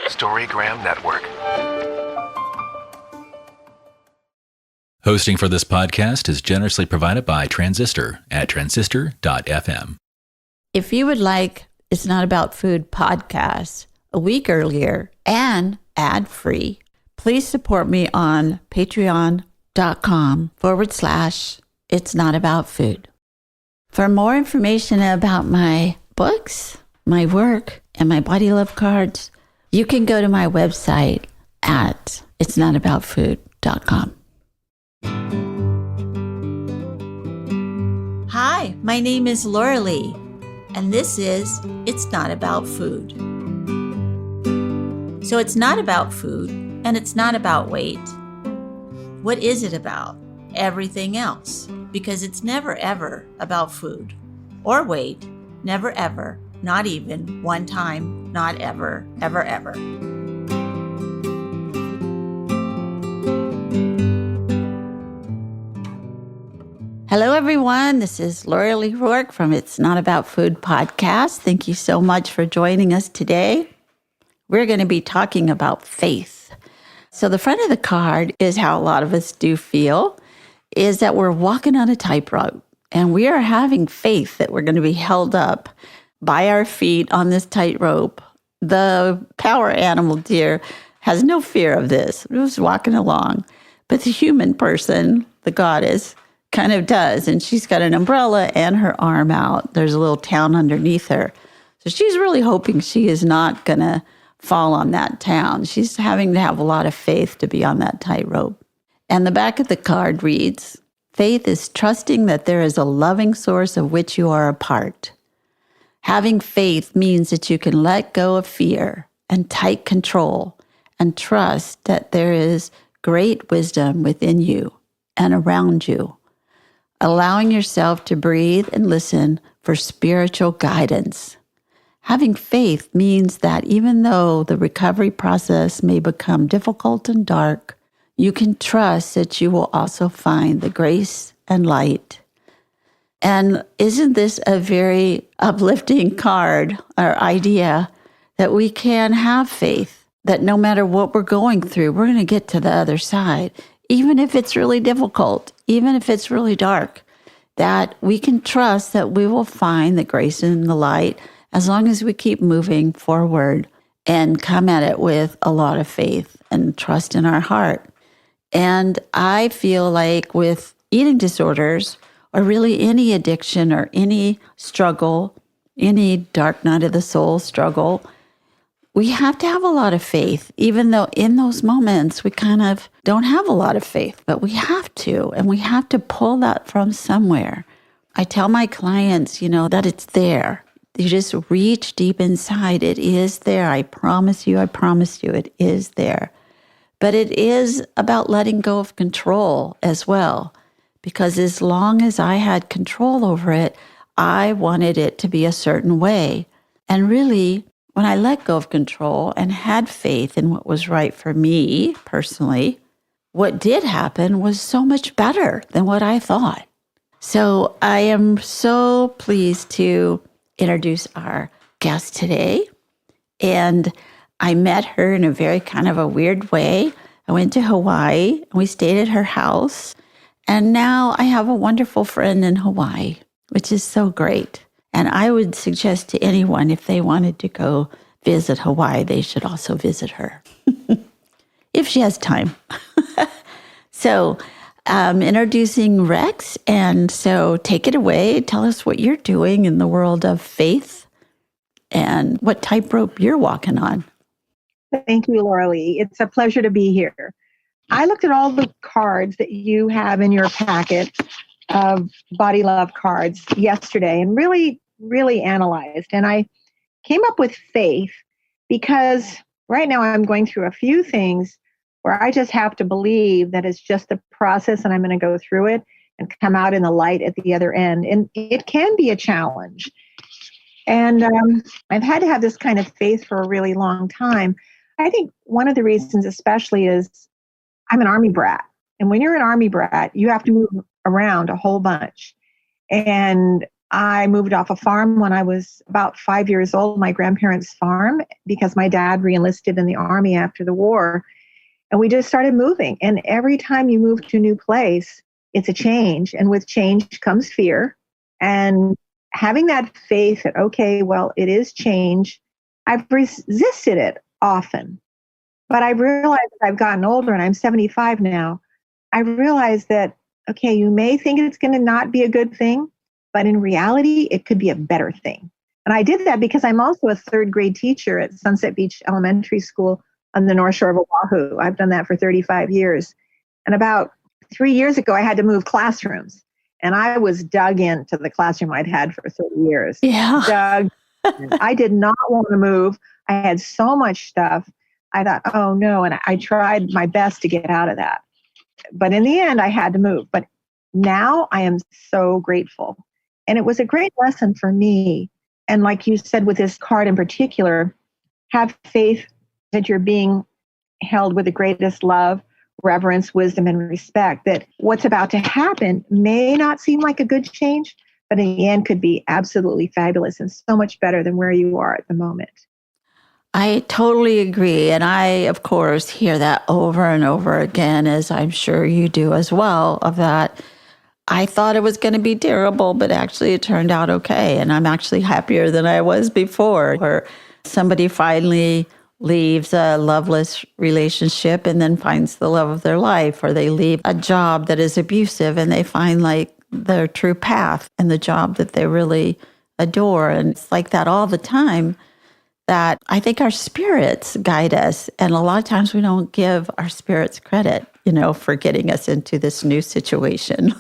Storygram Network. Hosting for this podcast is generously provided by Transistor at transistor.fm. If you would like It's Not About Food podcast a week earlier and ad-free, please support me on patreon.com/It's Not About Food. For more information about my books, my work, and my body love cards, you can go to my website at itsnotaboutfood.com. Hi, my name is Laurelee, and this is It's Not About Food. So it's not about food, and it's not about weight. What is it about? Everything else. Because it's never ever about food or weight. Never ever. Not even one time. Not ever. Ever, ever. Hello, everyone. This is Laurelee Roark from It's Not About Food podcast. Thank you so much for joining us today. We're going to be talking about faith. So the front of the card is how a lot of us do feel, is that we're walking on a tightrope and we are having faith that we're going to be held up by our feet on this tightrope. The power animal deer has no fear of this. It was walking along. But the human person, the goddess, kind of does. And she's got an umbrella and her arm out. There's a little town underneath her. So she's really hoping she is not going to fall on that town. She's having to have a lot of faith to be on that tightrope. And the back of the card reads, faith is trusting that there is a loving source of which you are a part. Having faith means that you can let go of fear and tight control and trust that there is great wisdom within you and around you, allowing yourself to breathe and listen for spiritual guidance. Having faith means that even though the recovery process may become difficult and dark, you can trust that you will also find the grace and light. And isn't this a very uplifting card or idea that we can have faith, that no matter what we're going through, we're going to get to the other side, even if it's really difficult, even if it's really dark, that we can trust that we will find the grace and the light as long as we keep moving forward and come at it with a lot of faith and trust in our heart. And I feel like with eating disorders, or really any addiction or any struggle, any dark night of the soul struggle, we have to have a lot of faith, even though in those moments we kind of don't have a lot of faith, but we have to, and we have to pull that from somewhere. I tell my clients, that it's there. You just reach deep inside. It is there. I promise you, it is there. But it is about letting go of control as well, because as long as I had control over it, I wanted it to be a certain way. And really, when I let go of control and had faith in what was right for me personally, what did happen was so much better than what I thought. So I am so pleased to introduce our guest today. And I met her in a very kind of a weird way. I went to Hawaii and we stayed at her house. And now I have a wonderful friend in Hawaii, which is so great. And I would suggest to anyone, if they wanted to go visit Hawaii, they should also visit her, if she has time. So introducing Rex. And so take it away. Tell us what you're doing in the world of faith and what tightrope you're walking on. Thank you, Laurelee. It's a pleasure to be here. I looked at all the cards that you have in your packet of body love cards yesterday and really, really analyzed. And I came up with faith because right now I'm going through a few things where I just have to believe that it's just a process and I'm going to go through it and come out in the light at the other end. And it can be a challenge. And I've had to have this kind of faith for a really long time. I think one of the reasons especially is I'm an Army brat. And when you're an Army brat, you have to move around a whole bunch. And I moved off a farm when I was about 5 years old, my grandparents' farm, because my dad reenlisted in the Army after the war. And we just started moving. And every time you move to a new place, it's a change. And with change comes fear. And having that faith that, okay, well, it is change, I've resisted it often. But I realized as I've gotten older, and I'm 75 now, I realized that, okay, you may think it's going to not be a good thing, but in reality, it could be a better thing. And I did that because I'm also a third grade teacher at Sunset Beach Elementary School on the North Shore of Oahu. I've done that for 35 years. And about 3 years ago, I had to move classrooms. And I was dug into the classroom I'd had for 30 years. Yeah. Dug. I did not want to move. I had so much stuff. I thought, oh no. And I tried my best to get out of that. But in the end, I had to move. But now I am so grateful. And it was a great lesson for me. And like you said, with this card in particular, have faith that you're being held with the greatest love, reverence, wisdom, and respect, that what's about to happen may not seem like a good change, but in the end could be absolutely fabulous and so much better than where you are at the moment. I totally agree. And I, of course, hear that over and over again, as I'm sure you do as well, of that I thought it was going to be terrible, but actually it turned out okay. And I'm actually happier than I was before, where somebody finally leaves a loveless relationship and then finds the love of their life, or they leave a job that is abusive and they find like their true path and the job that they really adore. And it's like that all the time, that I think our spirits guide us. And a lot of times we don't give our spirits credit, for getting us into this new situation.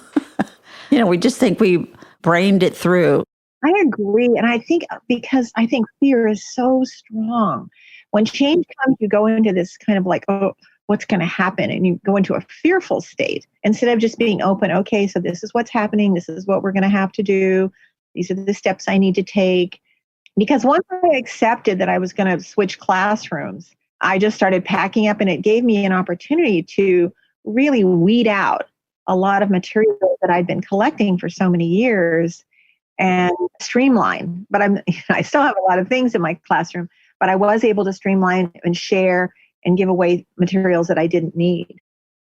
We just think we brained it through. I agree. And I think because I think fear is so strong. When change comes, you go into this kind of like, oh, what's going to happen? And you go into a fearful state instead of just being open. Okay, so this is what's happening. This is what we're going to have to do. These are the steps I need to take. Because once I accepted that I was going to switch classrooms, I just started packing up, and it gave me an opportunity to really weed out a lot of material that I'd been collecting for so many years and streamline. But I still have a lot of things in my classroom, but I was able to streamline and share and give away materials that I didn't need.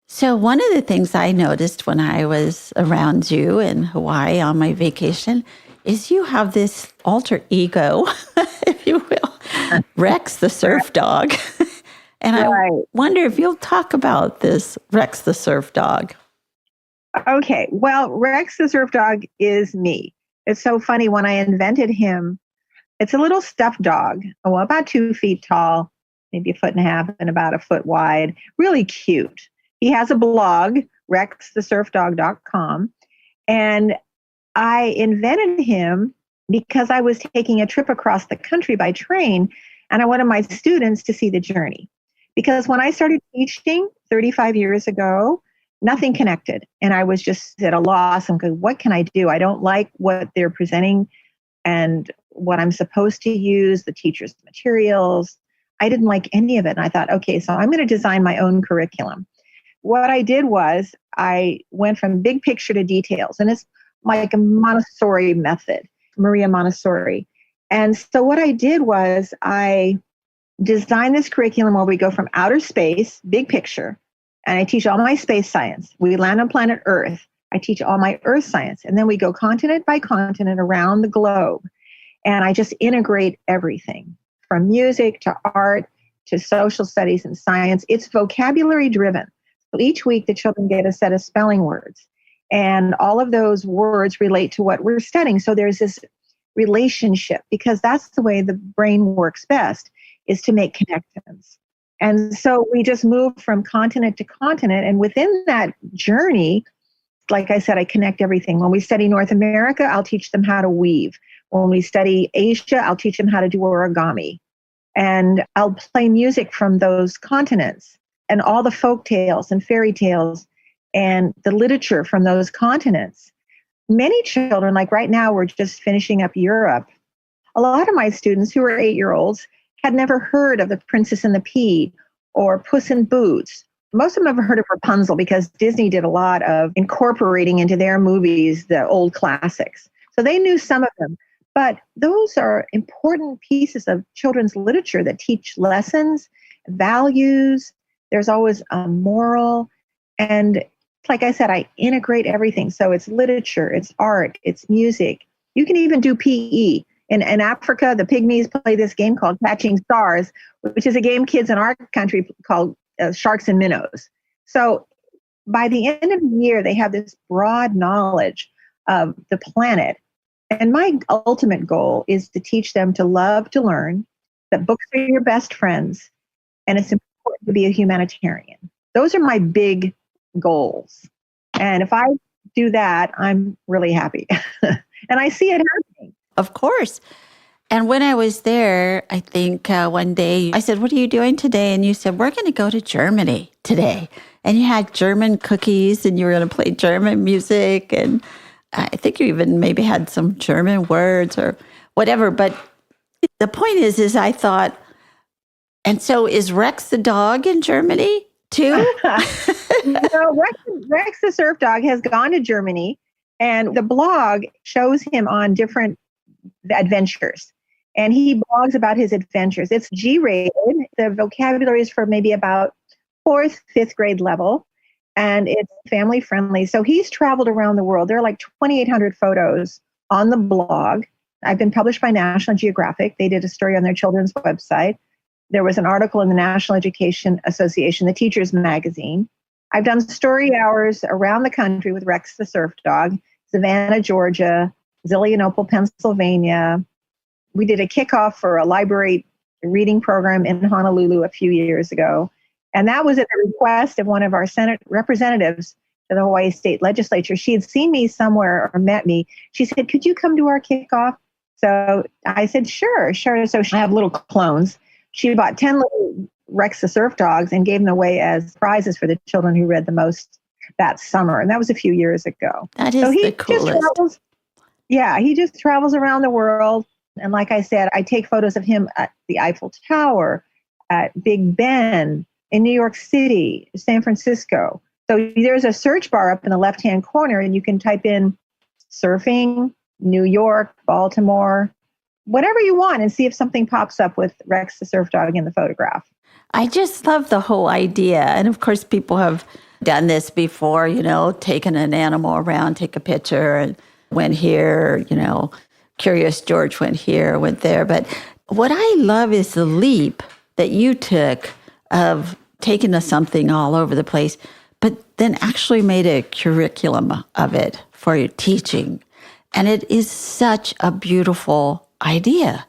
So one of the things I noticed when I was around you in Hawaii on my vacation is you have this alter ego, if you will, Rex the surf dog. And I wonder if you'll talk about this Rex the surf dog. Okay, well, Rex the surf dog is me. It's so funny, when I invented him, it's a little stuffed dog, about 2 feet tall, maybe 1.5 feet and about 1 foot wide, really cute. He has a blog, rexthesurfdog.com, and I invented him because I was taking a trip across the country by train, and I wanted my students to see the journey. Because when I started teaching 35 years ago, nothing connected. And I was just at a loss. I'm going, what can I do? I don't like what they're presenting and what I'm supposed to use, the teacher's materials. I didn't like any of it. And I thought, okay, so I'm going to design my own curriculum. What I did was I went from big picture to details. And it's like a Montessori method, Maria Montessori. And so what I did was I designed this curriculum where we go from outer space, big picture, and I teach all my space science. We land on planet Earth. I teach all my Earth science. And then we go continent by continent around the globe. And I just integrate everything from music to art to social studies and science. It's vocabulary driven. So each week the children get a set of spelling words. And all of those words relate to what we're studying. So there's this relationship, because that's the way the brain works best, is to make connections. And so we just move from continent to continent. And within that journey, like I said, I connect everything. When we study North America, I'll teach them how to weave. When we study Asia, I'll teach them how to do origami. And I'll play music from those continents and all the folk tales and fairy tales and the literature from those continents. Many children, like right now, we're just finishing up Europe. A lot of my students who are 8-year-olds had never heard of The Princess and the Pea or Puss in Boots. Most of them have heard of Rapunzel because Disney did a lot of incorporating into their movies the old classics. So they knew some of them. But those are important pieces of children's literature that teach lessons, values. There's always a moral. And like I said, I integrate everything. So it's literature, it's art, it's music. You can even do PE. In Africa, the Pygmies play this game called Catching Stars, which is a game kids in our country called Sharks and Minnows. So by the end of the year, they have this broad knowledge of the planet. And my ultimate goal is to teach them to love to learn, that books are your best friends, and it's important to be a humanitarian. Those are my big goals. And if I do that, I'm really happy. And I see it happening. Of course. And when I was there, I think one day I said, "What are you doing today?" And you said, "We're going to go to Germany today." And you had German cookies and you were going to play German music. And I think you even maybe had some German words or whatever. But the point is I thought, and so is Rex the dog in Germany too? Rex the surf dog has gone to Germany, and the blog shows him on different adventures. And he blogs about his adventures. It's G-rated. The vocabulary is for maybe about 4th, 5th grade level. And it's family friendly. So he's traveled around the world. There are like 2,800 photos on the blog. I've been published by National Geographic. They did a story on their children's website. There was an article in the National Education Association, the Teachers Magazine. I've done story hours around the country with Rex the surf dog, Savannah, Georgia, Zillionople, Pennsylvania. We did a kickoff for a library reading program in Honolulu a few years ago. And that was at the request of one of our Senate representatives to the Hawaii State Legislature. She had seen me somewhere or met me. She said, "Could you come to our kickoff?" So I said, sure. So she have little clones. She bought 10 little Rex the surf dogs and gave them away as prizes for the children who read the most that summer. And that was a few years ago. That is the coolest. He just travels around the world. And like I said, I take photos of him at the Eiffel Tower, at Big Ben, in New York City, San Francisco. So there's a search bar up in the left-hand corner, and you can type in surfing, New York, Baltimore, whatever you want, and see if something pops up with Rex the surf dog in the photograph. I just love the whole idea. And of course, people have done this before, taken an animal around, take a picture, and went here, Curious George went here, went there. But what I love is the leap that you took of taking something all over the place, but then actually made a curriculum of it for your teaching. And it is such a beautiful idea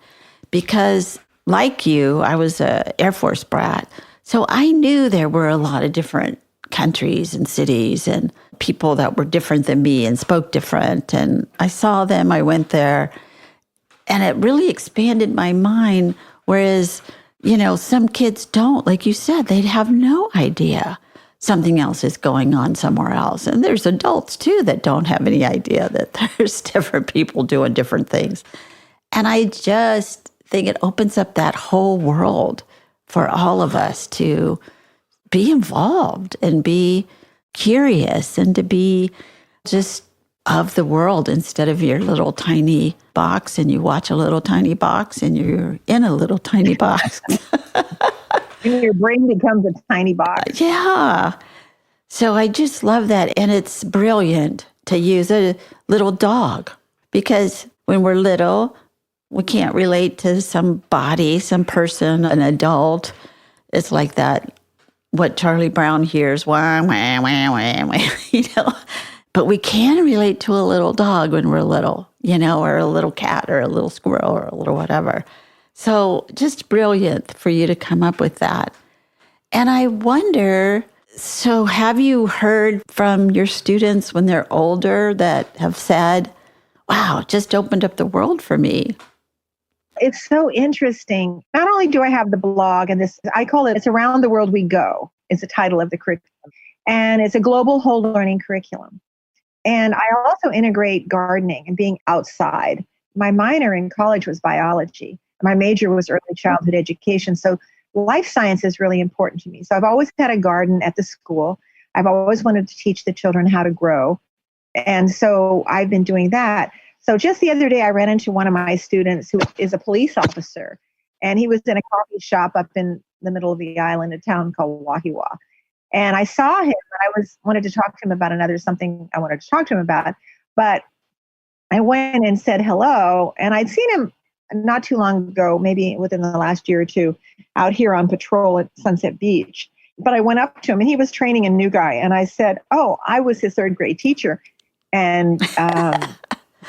because, like you, I was an Air Force brat. So I knew there were a lot of different countries and cities and people that were different than me and spoke different. And I saw them, I went there, and it really expanded my mind. Whereas, some kids don't, like you said, they'd have no idea something else is going on somewhere else. And there's adults too that don't have any idea that there's different people doing different things. And I just think it opens up that whole world for all of us to be involved and be curious and to be just of the world instead of your little tiny box, and you watch a little tiny box and you're in a little tiny box. And your brain becomes a tiny box. Yeah. So I just love that. And it's brilliant to use a little dog because when we're little, we can't relate to somebody, some person, an adult. It's like that, what Charlie Brown hears, wah, wah, wah, wah, wah, But we can relate to a little dog when we're little, or a little cat or a little squirrel or a little whatever. So just brilliant for you to come up with that. And I wonder, so have you heard from your students when they're older that have said, wow, it just opened up the world for me? It's so interesting. Not only do I have the blog and this, I call it, It's Around the World We Go, is the title of the curriculum. And it's a global whole learning curriculum. And I also integrate gardening and being outside. My minor in college was biology. My major was early childhood education. So life science is really important to me. So I've always had a garden at the school. I've always wanted to teach the children how to grow. And so I've been doing that. So just the other day, I ran into one of my students who is a police officer, and he was in a coffee shop up in the middle of the island, a town called Wahiwa. And I saw him, and wanted to talk to him about something I wanted to talk to him about. But I went and said hello, and I'd seen him not too long ago, maybe within the last year or two, out here on patrol at Sunset Beach. But I went up to him, and he was training a new guy. And I said, oh, I was his third grade teacher. And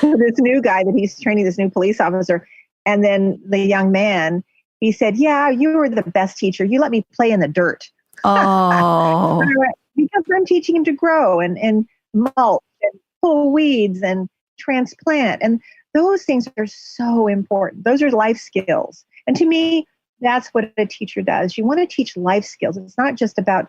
this new guy that he's training, this new police officer. And then the young man, he said, yeah, you were the best teacher. You let me play in the dirt. Oh, because I'm teaching him to grow and mulch and pull weeds and transplant. And those things are so important. Those are life skills. And to me, that's what a teacher does. You want to teach life skills. It's not just about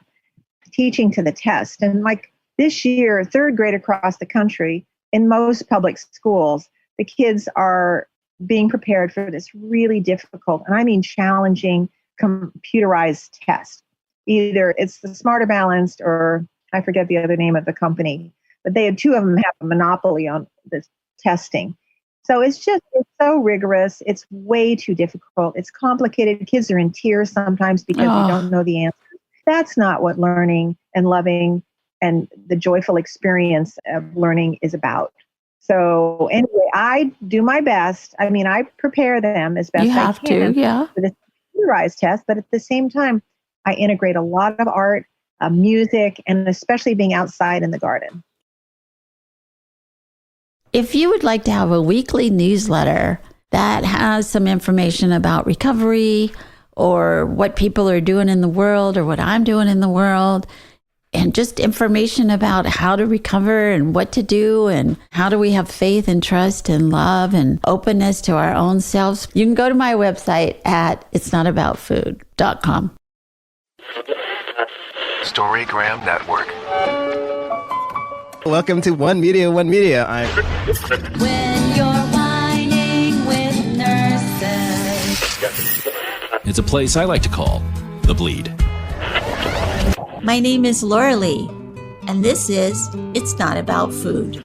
teaching to the test. And like this year, third grade across the country, in most public schools, the kids are being prepared for this really difficult, and I mean challenging, computerized test. Either it's the Smarter Balanced, or I forget the other name of the company, but two of them have a monopoly on this testing. So it's so rigorous. It's way too difficult. It's complicated. Kids are in tears sometimes because they don't know the answer. That's not what learning and loving and the joyful experience of learning is about. So anyway, I do my best. I mean, I prepare them as best I can for this computerized test, but at the same time, I integrate a lot of art, music, and especially being outside in the garden. If you would like to have a weekly newsletter that has some information about recovery or what people are doing in the world or what I'm doing in the world, and just information about how to recover and what to do and how do we have faith and trust and love and openness to our own selves, you can go to my website at itsnotaboutfood.com. Storygram Network. Welcome to One Media, One Media. When you're whining with nurses. It's a place I like to call The Bleed. My name is Laurelee, and this is It's Not About Food.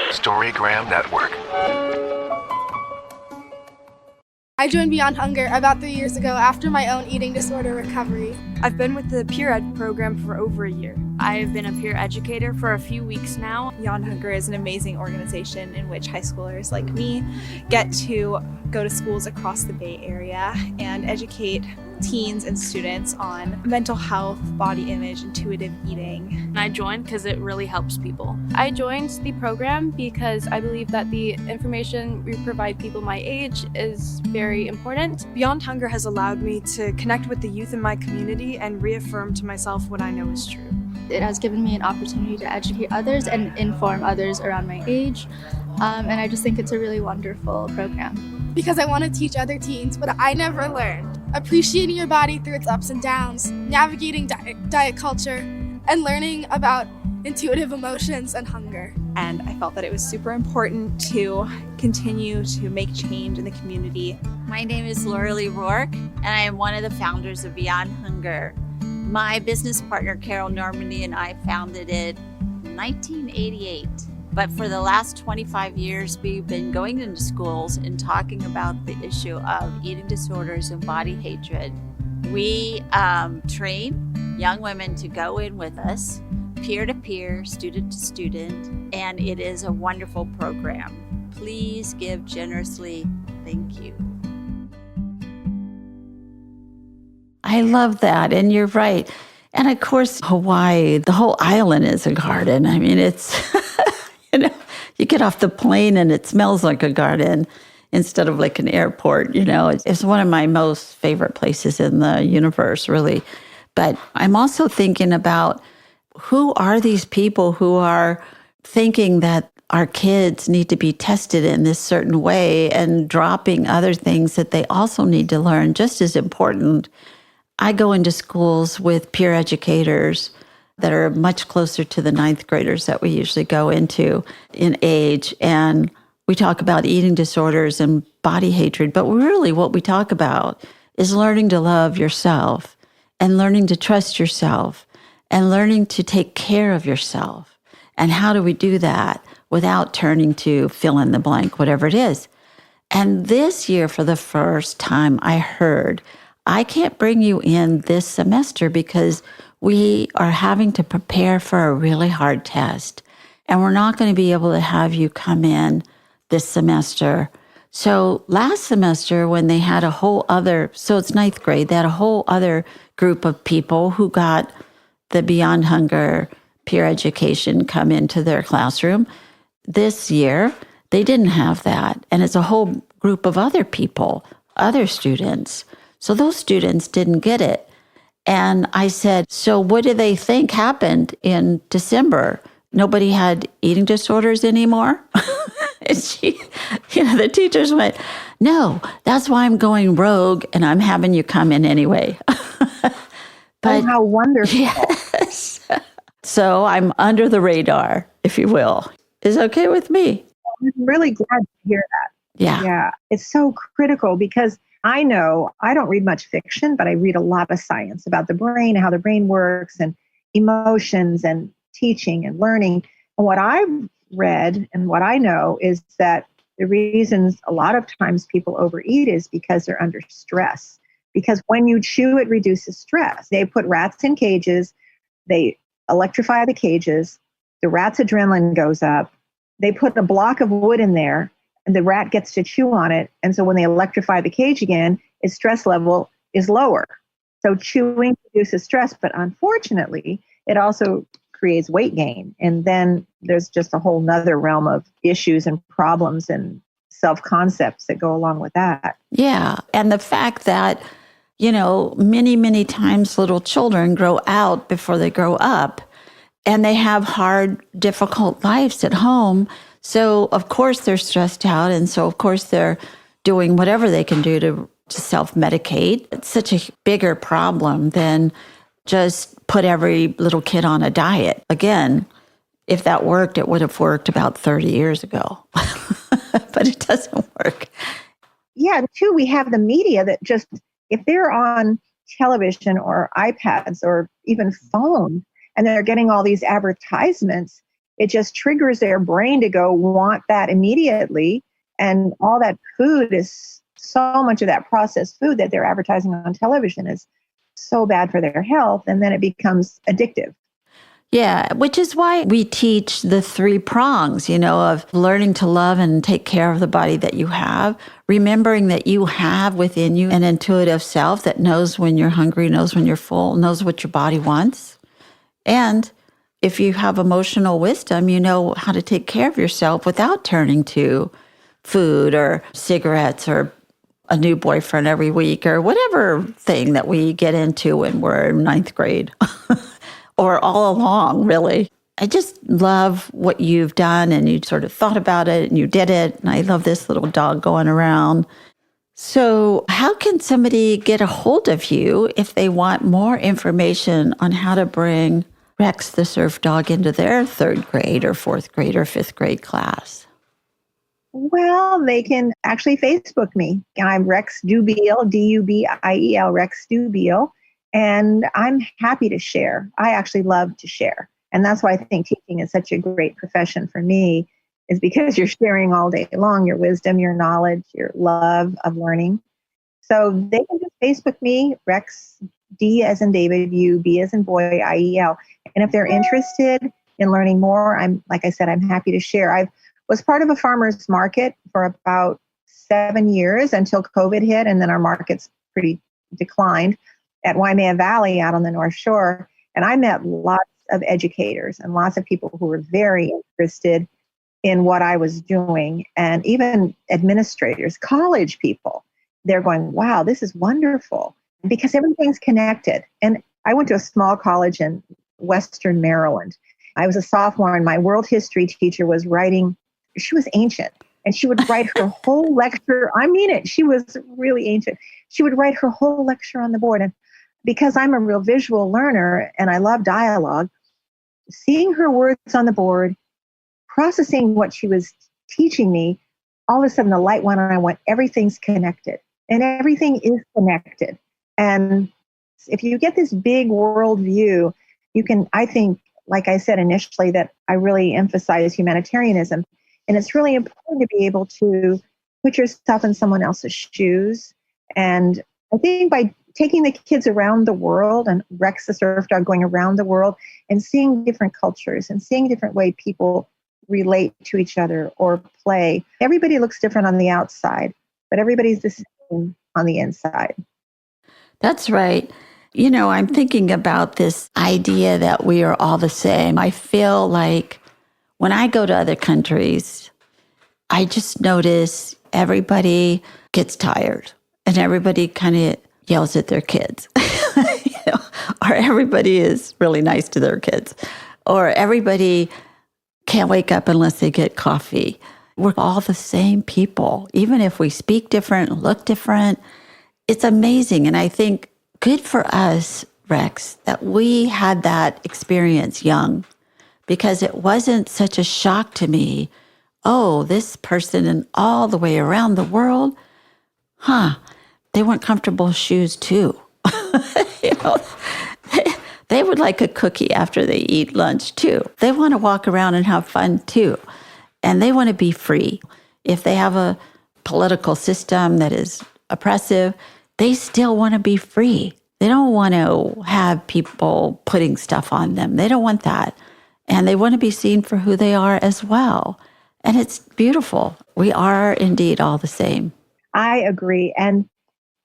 Storygram Network. I joined Beyond Hunger about 3 years ago after my own eating disorder recovery. I've been with the Peer Ed program for over a year. I've been a peer educator for a few weeks now. Beyond Hunger is an amazing organization in which high schoolers like me get to go to schools across the Bay Area and educate teens and students on mental health, body image, intuitive eating. And I joined because it really helps people. I joined the program because I believe that the information we provide people my age is very important. Beyond Hunger has allowed me to connect with the youth in my community and reaffirm to myself what I know is true. It has given me an opportunity to educate others and inform others around my age. And I just think it's a really wonderful program. Because I want to teach other teens what I never learned. Appreciating your body through its ups and downs, navigating diet culture, and learning about intuitive emotions and hunger. And I felt that it was super important to continue to make change in the community. My name is Laurelee Roark, and I am one of the founders of Beyond Hunger. My business partner, Carol Normandy, and I founded it in 1988. But for the last 25 years, we've been going into schools and talking about the issue of eating disorders and body hatred. We train young women to go in with us, peer to peer, student to student, and it is a wonderful program. Please give generously. Thank you. I love that. And you're right. And of course, Hawaii, the whole island is a garden. I mean, it's, you get off the plane and it smells like a garden instead of like an airport. It's one of my most favorite places in the universe, really. But I'm also thinking about who are these people who are thinking that our kids need to be tested in this certain way and dropping other things that they also need to learn, just as important. I go into schools with peer educators that are much closer to the ninth graders that we usually go into in age. And we talk about eating disorders and body hatred. But really what we talk about is learning to love yourself and learning to trust yourself and learning to take care of yourself And how do we do that without turning to fill in the blank, whatever it is? And this year, for the first time, I heard, I can't bring you in this semester because we are having to prepare for a really hard test. And we're not going to be able to have you come in this semester. So last semester, when they had a whole other, so it's ninth grade, they had a whole other group of people who got the Beyond Hunger peer education come into their classroom. This year, they didn't have that. And it's a whole group of other people, other students. So those students didn't get it. And I said, so what do they think happened in December? Nobody had eating disorders anymore? And the teachers went, no, that's why I'm going rogue and I'm having you come in anyway. But how wonderful. Yes. So I'm under the radar, if you will. Is okay with me? I'm really glad to hear that. Yeah. Yeah. It's so critical because I know I don't read much fiction, but I read a lot of science about the brain, how the brain works, and emotions and teaching and learning. And what I've read and what I know is that the reasons a lot of times people overeat is because they're under stress. Because when you chew, it reduces stress. They put rats in cages, they electrify the cages, the rat's adrenaline goes up, they put a block of wood in there, and the rat gets to chew on it. And so when they electrify the cage again, its stress level is lower. So chewing reduces stress, but unfortunately, it also creates weight gain. And then there's just a whole nother realm of issues and problems and self-concepts that go along with that. Yeah. And the fact that, many, many times little children grow out before they grow up, and they have hard, difficult lives at home. So, of course, they're stressed out. And so, of course, they're doing whatever they can do to self-medicate. It's such a bigger problem than just put every little kid on a diet. Again, if that worked, it would have worked about 30 years ago. But it doesn't work. Yeah, and two, we have the media that just, if they're on television or iPads or even phone, and they're getting all these advertisements, it just triggers their brain to go want that immediately. And all that food is, so much of that processed food that they're advertising on television is so bad for their health. And then it becomes addictive. Yeah, which is why we teach the 3 prongs, of learning to love and take care of the body that you have, remembering that you have within you an intuitive self that knows when you're hungry, knows when you're full, knows what your body wants. And if you have emotional wisdom, you know how to take care of yourself without turning to food or cigarettes or a new boyfriend every week or whatever thing that we get into when we're in 9th grade. Or all along, really. I just love what you've done, and you sort of thought about it and you did it. And I love this little dog going around. So how can somebody get a hold of you if they want more information on how to bring Rex the surf dog into their 3rd grade or 4th grade or 5th grade class? Well, they can actually Facebook me. I'm Rex Dubiel, Dubiel, Rex Dubiel. And I'm happy to share. I actually love to share. And that's why I think teaching is such a great profession for me, is because you're sharing all day long, your wisdom, your knowledge, your love of learning. So they can just Facebook me, Rex, D as in David, U, B as in boy, IEL. And if they're interested in learning more, like I said, I'm happy to share. I was part of a farmer's market for about 7 years until COVID hit, and then our market's pretty declined at Waimea Valley out on the North Shore. And I met lots of educators and lots of people who were very interested in what I was doing, and even administrators, college people. They're going, wow, this is wonderful, because everything's connected. And I went to a small college in Western Maryland. I was a sophomore, and my world history teacher was writing, she was ancient, and she would write her whole lecture. I mean it, she was really ancient. She would write her whole lecture on the board. And because I'm a real visual learner and I love dialogue, seeing her words on the board, processing what she was teaching me, all of a sudden the light went on. I went, everything's connected, and everything is connected. And if you get this big world view, you can, I think, like I said initially, that I really emphasize humanitarianism. And it's really important to be able to put yourself in someone else's shoes. And I think by taking the kids around the world, and Rex the surf dog going around the world and seeing different cultures and seeing different way people relate to each other or play. Everybody looks different on the outside, but everybody's the same on the inside. That's right. You know, I'm thinking about this idea that we are all the same. I feel like when I go to other countries, I just notice everybody gets tired and everybody kind of yells at their kids. You know, or everybody is really nice to their kids, or everybody can't wake up unless they get coffee. We're all the same people, even if we speak different, look different. It's amazing. And I think good for us, Rex, that we had that experience young, because it wasn't such a shock to me. Oh, this person and all the way around the world, they want comfortable shoes too. You know, they would like a cookie after they eat lunch too. They want to walk around and have fun too. And they want to be free. If they have a political system that is oppressive, they still want to be free. They don't want to have people putting stuff on them. They don't want that. And they want to be seen for who they are as well. And it's beautiful. We are indeed all the same. I agree. And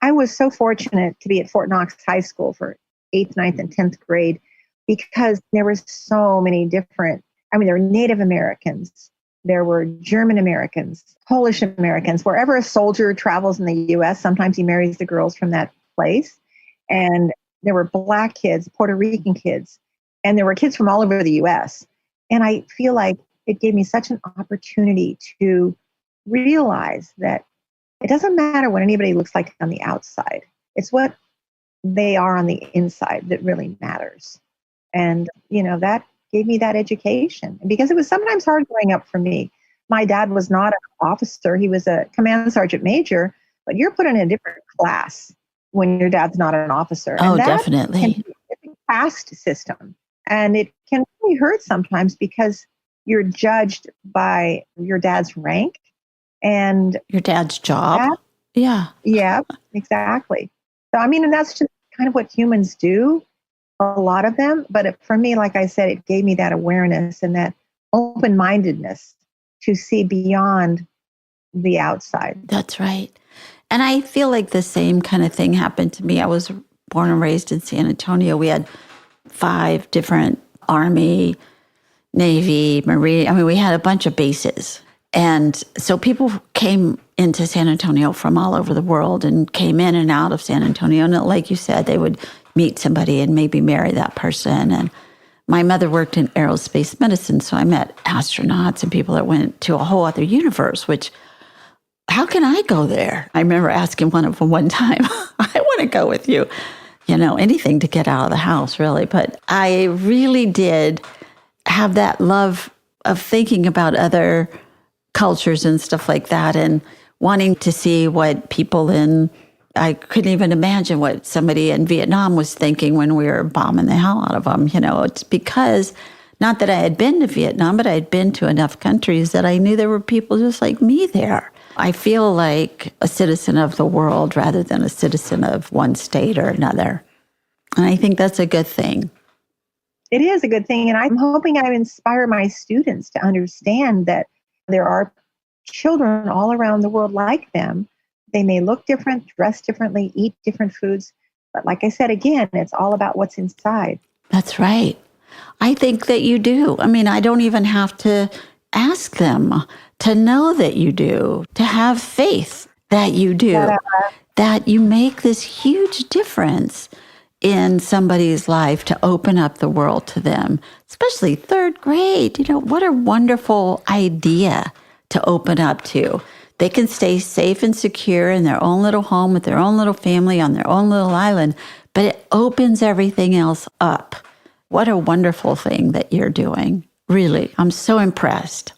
I was so fortunate to be at Fort Knox High School for 8th, 9th, and 10th grade, because there were so many different, there were Native Americans, there were German Americans, Polish Americans. Wherever a soldier travels in the U.S., sometimes he marries the girls from that place. And there were Black kids, Puerto Rican kids, and there were kids from all over the U.S. And I feel like it gave me such an opportunity to realize that it doesn't matter what anybody looks like on the outside. It's what they are on the inside that really matters. And, that gave me that education, because it was sometimes hard growing up for me. My dad was not an officer. He was a command sergeant major, but you're put in a different class when your dad's not an officer. Oh, and that definitely. can be a caste system. And it can really hurt sometimes because you're judged by your dad's rank and your dad's job. Yeah, exactly. So, and that's just kind of what humans do, a lot of them. But for me, like I said, it gave me that awareness and that open-mindedness to see beyond the outside. That's right. And I feel like the same kind of thing happened to me. I was born and raised in San Antonio. We had 5 different Army, Navy, Marine. We had a bunch of bases. And so people came into San Antonio from all over the world and came in and out of San Antonio. And like you said, they would meet somebody and maybe marry that person. And my mother worked in aerospace medicine, so I met astronauts and people that went to a whole other universe, which, how can I go there? I remember asking one of them one time, I want to go with you. Anything to get out of the house, really. But I really did have that love of thinking about other cultures and stuff like that, and wanting to see what people I couldn't even imagine what somebody in Vietnam was thinking when we were bombing the hell out of them. It's because, not that I had been to Vietnam, but I had been to enough countries that I knew there were people just like me there. I feel like a citizen of the world rather than a citizen of one state or another. And I think that's a good thing. It is a good thing. And I'm hoping I inspire my students to understand that there are children all around the world like them. They may look different, dress differently, eat different foods. But like I said, again, it's all about what's inside. That's right. I think that you do. I don't even have to ask them to know that you do, to have faith that you do, that you make this huge difference in somebody's life to open up the world to them, especially 3rd grade. What a wonderful idea to open up to. They can stay safe and secure in their own little home with their own little family on their own little island, but it opens everything else up. What a wonderful thing that you're doing. Really, I'm so impressed.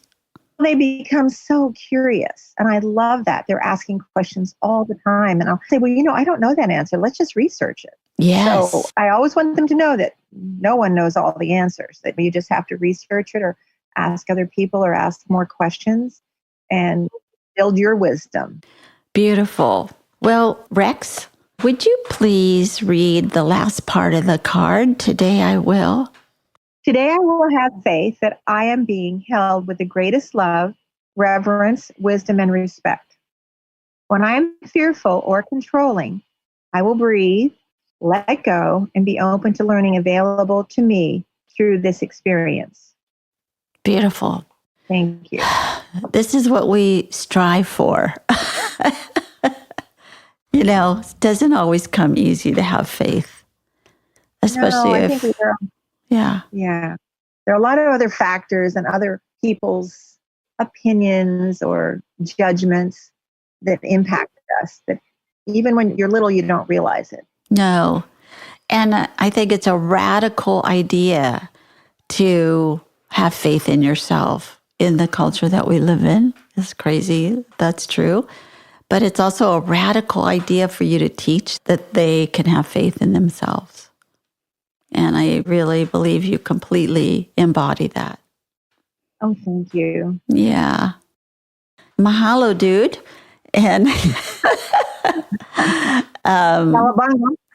They become so curious, and I love that. They're asking questions all the time, and I'll say, well, I don't know that answer. Let's just research it. Yes. So I always want them to know that no one knows all the answers. That you just have to research it or ask other people or ask more questions and build your wisdom. Beautiful. Well, Rex, would you please read the last part of the card? Today I will. Today I will have faith that I am being held with the greatest love, reverence, wisdom, and respect. When I am fearful or controlling, I will breathe, let go, and be open to learning available to me through this experience. Beautiful. Thank you. This is what we strive for. You know, it doesn't always come easy to have faith, especially I if, think yeah. There are a lot of other factors and other people's opinions or judgments that impact us, that even when you're little, you don't realize it. No. And I think it's a radical idea to have faith in yourself in the culture that we live in. It's crazy. That's true. But it's also a radical idea for you to teach that they can have faith in themselves. And I really believe you completely embody that. Oh, thank you. Yeah. Mahalo, dude. And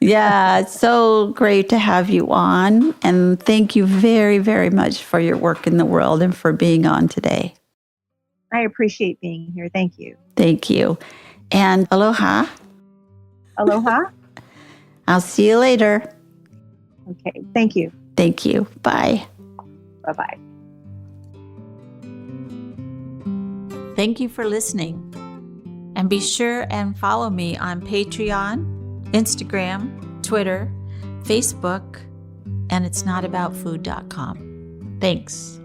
yeah, it's so great to have you on. And thank you very, very much for your work in the world and for being on today. I appreciate being here. Thank you. Thank you. And aloha. Aloha. I'll see you later. Okay. Thank you. Thank you. Bye. Bye-bye. Thank you for listening. And be sure and follow me on Patreon, Instagram, Twitter, Facebook, and itsnotaboutfood.com. Thanks.